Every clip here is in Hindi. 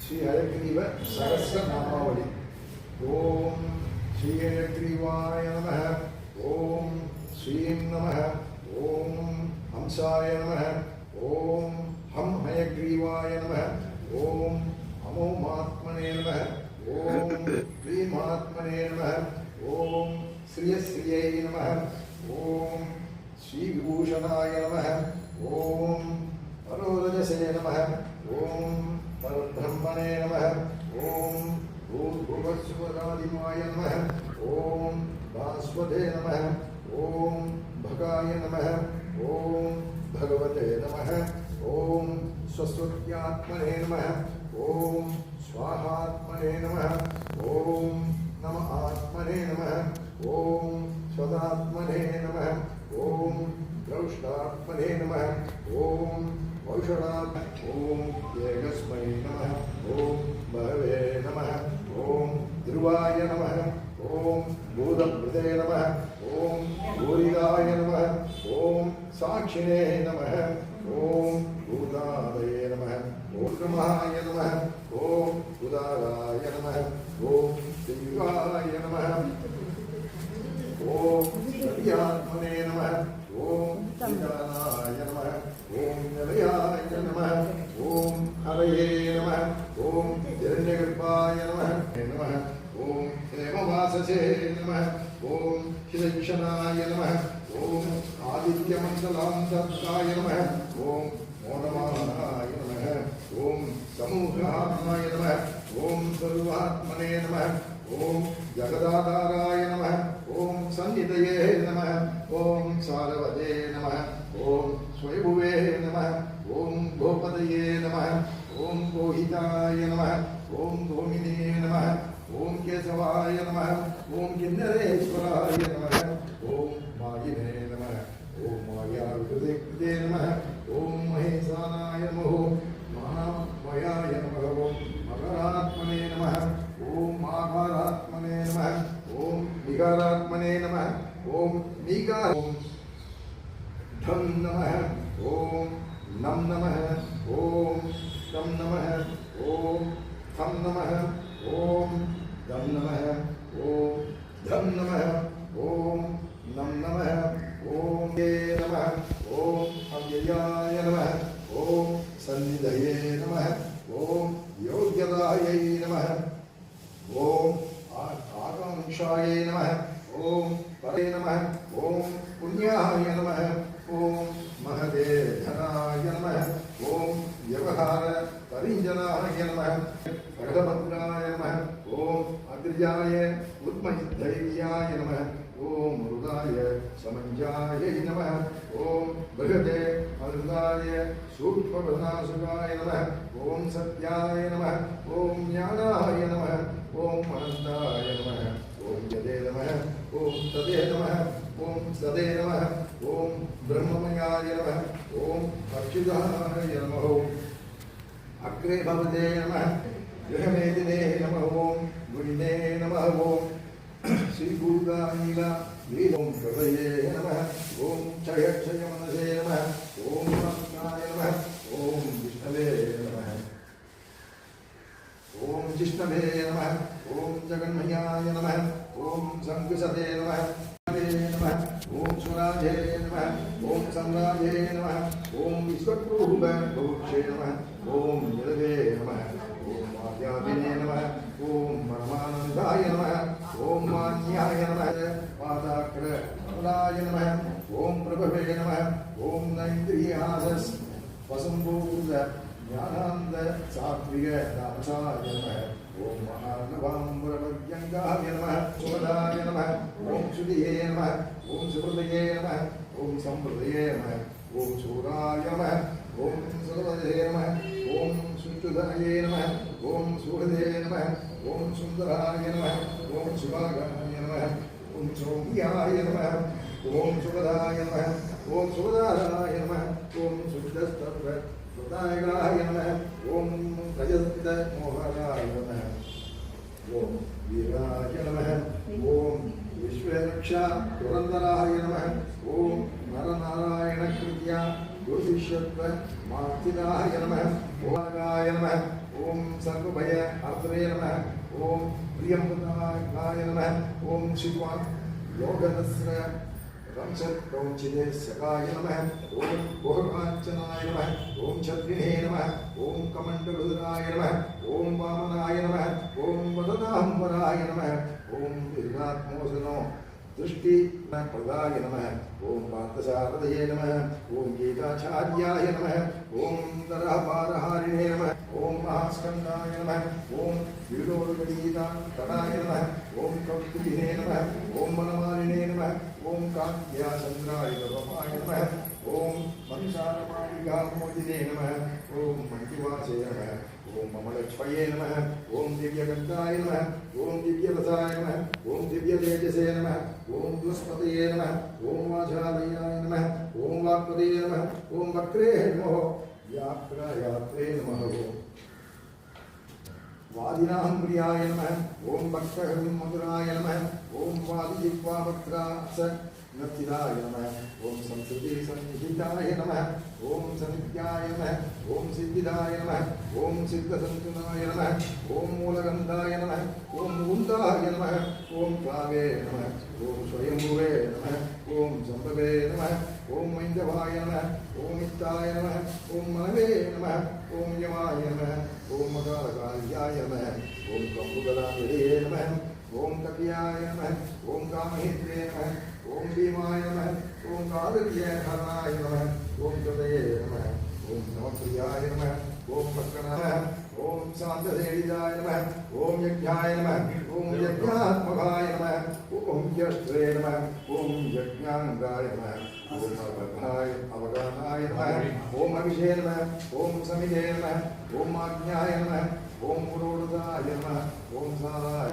श्री हयग्रीव सहस्रनामावली। ओम श्री हयग्रीवाय नमः। ओम श्रीं नमः। ओम हंसाय नमः। ओम हम हयग्रीवाय नमः। ओम अमोमात्मने नमः। ओम क्लीमात्मने नमः। ओम श्रियश्रियै नमः। ओम श्री विभूषणाय नमः। ओम परोरजसे नमः। ओम परब्रह्मणे नमः। ओम भूर्भुवस्सुवरादिमाय नमः। ओम भास्वते नमः। ओम भगाय नमः। ओम भगवते नमः। ओम स्वस्वत्यात्मने नमः। ओम स्वाहात्मने नमः। ओम नम आत्मने नमः। ओम स्वदात्मने नमः। ओम द्रौष्टात्मने नमः। ओम औषधात् ओम एकस्मै नमः। ओम बहवे नमः। ओम ध्रुवाय नमः। ओम भूतभृते नमः। ओम भूरिदाय नमः। ओम साक्षिणे नमः। ओम भूतादये नमः। ओम ब्रह्माय नमः। ओम उदाराय नमः। ओम दिव्याय नमः। ओम सत्यात्मने नमः। ओम निदानाय नमः। ओम निलयाय नमः। ओम हरये नमः। ओम हिरण्यगर्भाय नमः। ओम हेमवाससे नमः। ओम हिरक्षणाय नमः। ओम आदित्यमण्डलान्तर्गाय नमः। ओम मोदमानाय नमः। ओम समूहात्माय नमः। ओम सर्वात्मने नमः। ओम जगदाधाराय नमः। ओम सन्निधये नमः। ओम सारवते नमः। ओम स्वयंभुवे नमः। ओम गोपदये नमः। ओम गोहिताय नमः। ओम गोमिने नमः। ओम केशवाय नमः। ओम किन्नरेश्वराय नमः। ओम मायिने नमः। ओम मायाविकृते नमः। ओम महेशानाय नमः। महामयाय नमः। ओम मकरात्मने नमः। ओम आकारात्मने नमः। ओम विकारात्मने नमः। ओम नीकार ओम धम नमः। ओम नम नमः। ओम तम नमः। ओम थम नमः। ओम दम नमः। ओम धम नमः। ओम नम नमः। ओम ये नमः। ओम अव्ययाय नमः। ओम सन्निधये नमः। ओम योग्यदायै नमः। ओम आकांक्षाय नमः। ओम परे नमः। ओम पुण्याय नमः। ओम महदे धनाय नमः। ओम व्यवहार परिजनाय नमः। भगवद्राय नमः। ओम अग्रजाय उद्मधैर्याय नमः। ओम मृदाय समञ्जाय नमः। ओम बृहदे अमृताय सूक्ष्मप्रदासुकाय नमः। ओम सत्याय नमः। ओम ज्ञानाय नमः। ओम अनन्ताय नमः। ओम यदे नमः। ओम तदे नमः। ओम सदे नमः। ओम ब्रह्ममयाय नमः। ओम अच्युताय नमः। अग्रे भवते नमः। गृहमेदिने नमः। ओम गुणिने नमः। ओम श्रीभूतानीला ओम प्रभये नमः। ओम क्षय मनसे नमः। ओम नमः। ओम विष्णवे नमः। ओम जिष्णवे नमः। ओम जगन्मयाय नमः। ओम संकुशते नमः। ओम स्वराजे नमः। ओम सम्राजे नमः। ओम विश्वक्रूभक्षे नमः। ओम निरवे नमः। ओम आद्यादिने नमः। ओम परमानन्दाय नमः। ओम मान्याय नमः। पादाग्रकमलाय नमः। ओम प्रभवे नमः। ओम नैन्द्रियासस् वसुम्भूत ज्ञानानन्द सात्विक तामसाय नमः। ओम महानवाम्बरभ्यङ्गाय नमः। सुमदाय नमः। ओम सुधिये नमः। ओम सुहृदये नमः। ओम संहृदये नमः। ओम सूराय नमः। ओम सुहृदये नमः। ओम सुष्टुधये नमः। ओम सुहृदये नमः। ओम सुंदराय नमः ओम सुभागाय नमः ओम सौम्याय नमः ओम सुभदाय नमः ओम सुभदाय नमः ओम शुद्धस्तत्वदायकाय नमः ओम गजस्तमोहराय नमः ओम वीराय नमः ओम विश्वरक्षा पुरंदराय नमः ओम नरनारायण कृत्या गुरुशिष्यत्व मार्तिदाय नमः ओगाय नमः ओम सर्वभय अर्धवे नमः ओम प्रियंवदाय नमः ओम शिवा योगदस्र रंशकौचिदे सकाय नमः ओम भोगार्चनाय नमः ओम छत्रिणे नमः ओम कमंडलुदराय नमः ओम वामनाय नमः ओम वदनाम्बराय नमः ओम दीर्घात्मोसनो दृष्टि प्रदाय नमः ओम पार्थसारथये नमः ओम गीताचार्याय नमः ओम दरहपारहारिणे नमः ओम महास्कंदाय नमः ओम विलोकगीताकराय नमः ओम कौस्तुभिने नमः ओम वनमालिने नमः ओम कान्त्याचन्द्राय नमः ओम मंसारमालिकामोदिने नमः ओम मणिवासे नमः ओम ममलक्ष्मये नमः ओम दिव्यगन्धाय नमः ओम दिव्यरसाय नमः ओम दिव्यतेजसे नमः ओम दुष्पतये नमः ओम वाचालयाय नमः ओम वाक्पतये नमः ओम वक्रे नमः यात्रे नमः वादिनां प्रियाय नमः ओम भक्तहृं मधुराय नमः ओम वादिजिह्वावक्त्रास नर्तिदाय नमः ओम संस्कृति संहिताय नमः ओम सनित्याय नमः ओम सिद्धिदाय नमः ओम सिद्धसंतुनाय नमः ओम मूलगंधाय नमः ओम मुकुन्दाय नमः ओम क्लावे नमः ओम स्वयंभुवे नमः ओम संभवे नमः ओम मैन्दवाय नमः ओम इत्ताय नमः ओम मनवे नमः ओम यमाय नमः ओम मकारकार्याय नमः ओम कम्बुगदानिधे नमः ओम कपियाय नमः ओम कामहेत्रे नमः ओम भीमाय नमः ओम कादर्यहरणाय नमः ओम हृदये नमः ओम नमप्रियाय नमः ओम भक्तनाय ओम शान्तसेविताय नमः ओम यज्ञाय नमः ओम यज्ञात्मकाय नमः ओम यष्ट्रे नमः ओम यज्ञांगाय नमः ओम अवगानाय नमः ओम अभिषे नमः ओम समिधे नमः ओम आज्ञाय नमः ओम पुरोधताय नमः ओम साराय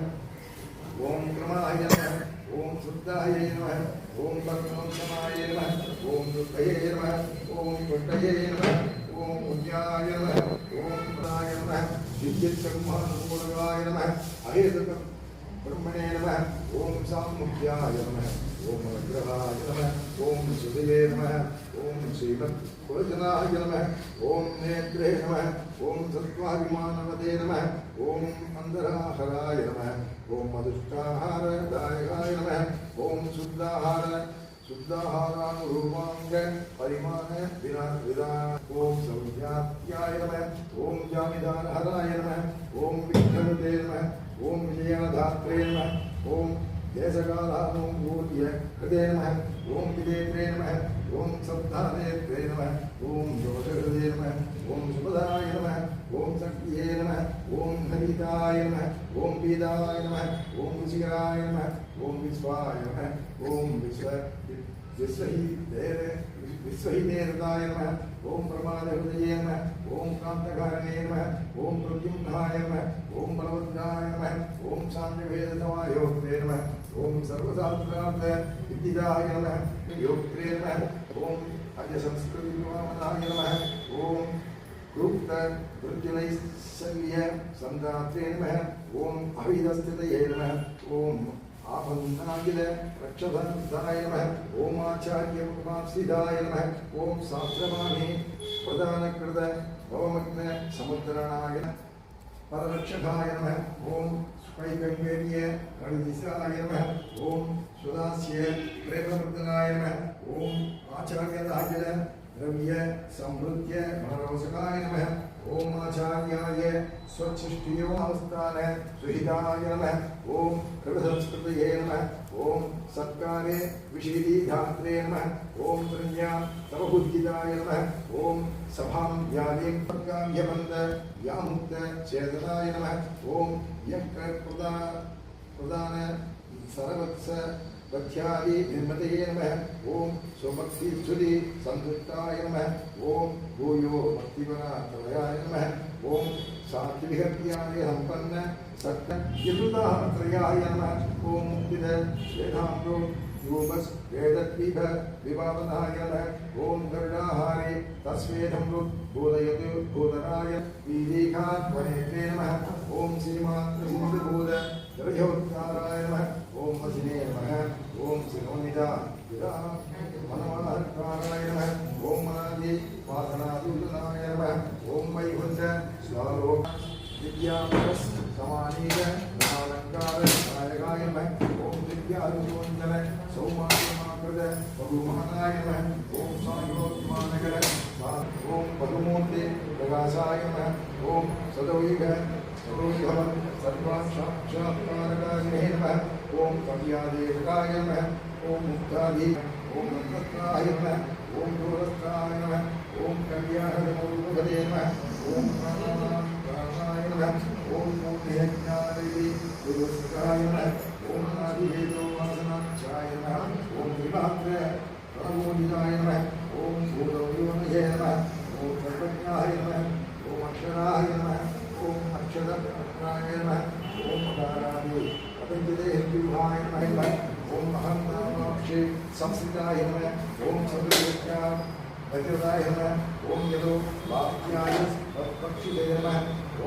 ओम क्रमाय नमः ओम शुद्धाय नमः ओम भक्तवंशनाय नमः ओम दुर्गये नमः ओम पुष्टये नमः ओम पुण्याय नमः ओम प्राय नमः दिव्यब्रह्मानुकूलगाय नमः अहेतुक ब्रह्मणे नमः ओम सामुख्याय नमः ओम अनुग्रहाय नमः ओम सुधये नमः ओम श्रीमत् कुलजनाय नमः ओम नेत्रे नमः ओम सत्त्वाभिमानवते नमः ओम अंधराहराय नमः ओम मधुष्टाहारदायकाय नमः ओम शुद्धाहारानुरूपांग परिमाण विदा ओम सौज्ञात्याय नमः ओम जामिदानहराय नमः ओम विघ्नवते नमः ओम विजयाधात्रे नमः ओम देशकालानुकूल्य हृदये नमः ओम विदेत्रे नमः ओम सप्तानेत्रे नमः ओम दोषहृदये नमः ओम सुपदाय नमः ओम शक्तिये नमः ओम हरिताय नमः ओम वेदाय नमः ओम ऋषिराय नमः ओम विश्वाय नमः ओम विश्वहितेरताय नमः ओम प्रमादहृदये नमः ओम कांतकारणे नमः ओम प्रद्युम्नाय नमः ओम बलवद्राय नमः ओम साम्यभेदसमायोक्ते नमः ओम सर्वशास्त्रार्थ विद्याय नमः योक्ते नमः ओम अजसंस्कृतिवामनाय नमः ओम गुप्त वृद्धिनैश्चर्य संदात्रे नमः ओम अभिदस्थितये नमः ओम आभन्नागिल रक्षभन्ताय नमः ओम आचार्य मुखमार्षिदाय नमः ओम शास्त्रवाणी प्रधानकृत भवमग्न समुद्रणाय पररक्षकाय नमः ओम स्पैगंगेर्य गणदिशाय नमः ओम सुदास्य प्रेमवर्धनाय नमः ओम आचार्यराजल द्रव्य समृद्ध मनरोषकाय नमः ओम आचार्याय स्वच्छिष्टियोवस्थान सुहिताय नमः ओम कृतसंस्कृतये नमः ओम सत्कारे विशीलीधात्रे नमः ओम प्रज्ञा तवबुद्धिदाय नमः ओम सभां व्यालीं प्रकाम्यबन्ध व्यामुक्त चेतनाय नमः ओम यज्ञप्रदान सर्वत्स वध्यादि निर्मतये नमः ओम स्वभक्तिस्तुति संयुक्ताय नमः ओम भूयो भक्तिपराय नमः ओम सात्विकज्ञाने संपन्न सत्य यदुदात्रयाय नमः ओम मुक्तिद वेदांतो योगस वेदत्विभ विभावनाय नमः ओम गरुडाहारे तस्वेदं बोधयतु बोधनाय वीदीघात्वनेत्रे नमः ओम श्रीमात्रसिंहबोध द्रव्योत्ताराय नमः ओम वसिने नमः ओम शिरोनिजा मनोहरकाराय नमः ओम मनादि वासनादुलनाय नमः ओम वैकुंठ स्वालोक विद्यापरस समानीय महालंकार नायकाय नमः ओम विद्यारुचोंजन सौमानमाकृत बहुमानाय नमः ओम सायोत्मानकर ओम पदुमूर्ति प्रकाशाय नमः ओम सदोयुग सदोयुभव सर्वाक्षात्कारकाय नमः ओम कव्यादेवकाय नमः ओम मुक्ताधि ओम नक्षत्राय नमः ओम दूरस्थाय नमः ओम कव्याहरमौलभदे नमः ओम प्राणाय नमः ओम मूर्तियज्ञादेवी गुरुस्काय नमः ओम आदिहेतो वासनाक्षाय नमः ओम त्रिमात्र प्रणमोदिताय नमः ओम भूतयोनये नमः ओम सर्वज्ञाय नमः ओम अक्षराय नमः ओम अक्षरप्राय नमः ओम अकारादि पतंजले हिंदुभाय नमः ओम अहं नामाक्षे संस्कृताय नमः ओम सदुर्यज्ञा वज्रदाय नमः ओम यदो वाक्याय पक्षिदे नमः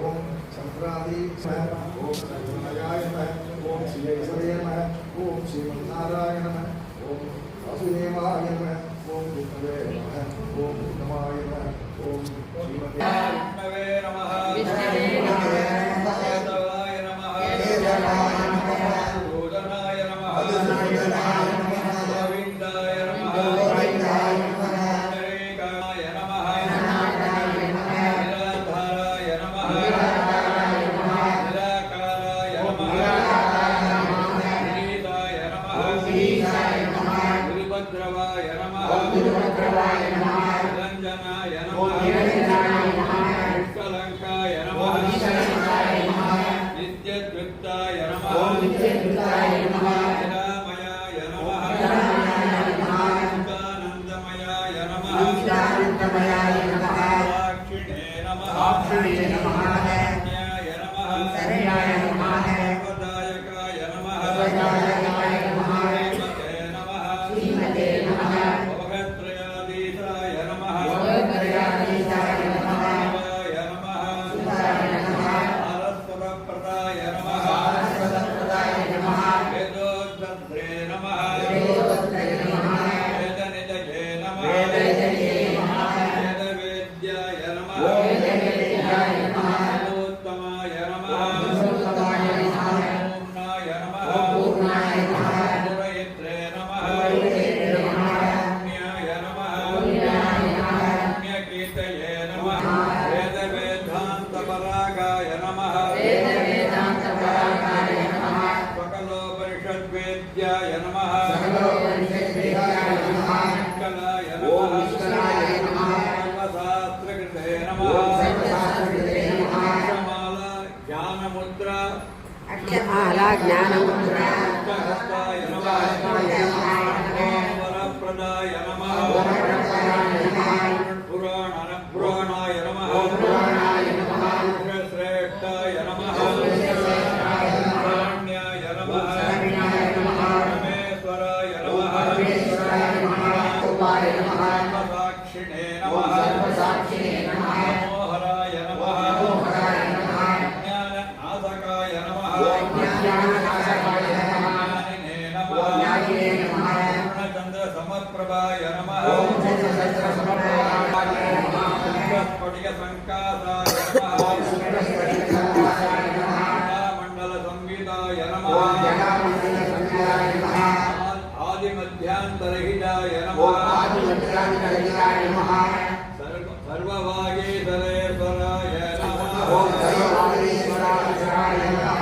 ओम संक्रांति नमः ओम संगमयाय नमः ओम श्रीयसवे नमः ओम श्रीमन्नारायण नमः ओम वासुदेवाय नमः ओम विष्णवे नमः ओम नमाय नमः ओम श्रीमते विष्णवे नमः विष्णवे नमः केशवाय नमः केशवाय नमः गोदनाय नमः गोदनाय नमः गोविंदाय नमः गोविंदाय नमः नरेकाय नमः नरेकाय नमः निराधाराय नमः निराधाराय नमः निराकाराय नमः निराकाराय नमः निरीताय नमः निरीताय नमः गुरुभद्रवाय नमः गुरुभद्रवाय नमः निरंजनाय नमः निरंजनाय नमः निष्कलंकाय नमः निष्कलंकाय नमः नित्यद्युक्ताय नमः नित्यद्युक्ताय नमः निरामयाय नमः निरामयाय नमः नित्यानन्दमयाय नमः नित्यानन्दमयाय नमः साक्षिणे नमः साक्षिणे नमः शरण्याय नमः शरण्याय नमः सर्वदायकाय नमः सर्वदायकाय नमः श्रीमते नमः श्रीमते नमः भवत्रयाधीशाय नमः भवत्रयाधीशाय नमः शिवाय नमः शिवाय नमः आरस्वरप्रदाय नमः आरस्वरप्रदाय नमः वेदोद्धत्रे नमः वेदोद्धत्रे नमः वेदनिधये नमः वेदनिधये नमः वेदवेद्याय नमः वेदवेद्याय नमः वेदोत्तमाय नमः वेदोत्तमाय नमः पूर्णाय नमः पूर्णाय नमः पुरयित्रे नमः पुरयित्रे नमः पुण्याय नमः पुण्याय नमः पुण्यकीर्तये नमः वेदवेदान्तपरागाय नमः वेदवेदान्तपरागाय नमः सकलोपनिषद्वेद्याय नमः सकलोपनिषद्वेद्याय नमः निष्कलाय नमः निष्कलाय नमः सर्वशास्त्रकृते नमः सर्वशास्त्रकृते नमः अक्षमाला ज्ञानमुद्रा अक्षमाला ज्ञानमुद्रा अष्टहस्ताय नमः वरप्रदाय नमः वरप्रदाय नमः पुराणाय नमः पुराणाय नमः श्रेष्ठाय नमः श्रेष्ठाय नमः शरण्याय नमः शरण्याय नमः परमेश्वराय नमः परमेश्वराय नमः उपाय नमः सर्वसाक्षिणे नमः सर्वसाक्षिणे नमः मनोहराय नमः मनोहराय नमः ज्ञाननाथकाय नमः ज्ञाननाथकाय नमः ज्ञानिने नमः ज्ञानिने नमः पूर्णचन्द्रसमप्रभाय नमः पूर्णचन्द्रसमप्रभाय नमः स्फटिकसङ्कासाय नमः स्फटिकसङ्कासाय नमः मण्डलसंविदाय नमः जलामण्डलसंविदाय नमः आदिमध्यान्तरहिताय नमः आदिमध्यान्तरहिताय नमः सर्वभागेश्वरेश्वराय नमः सर्वभागेश्वराय नमः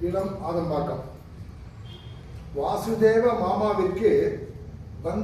இடம் ஆதம்பாக்கம் வாசுதேவ மாமாவிற்கு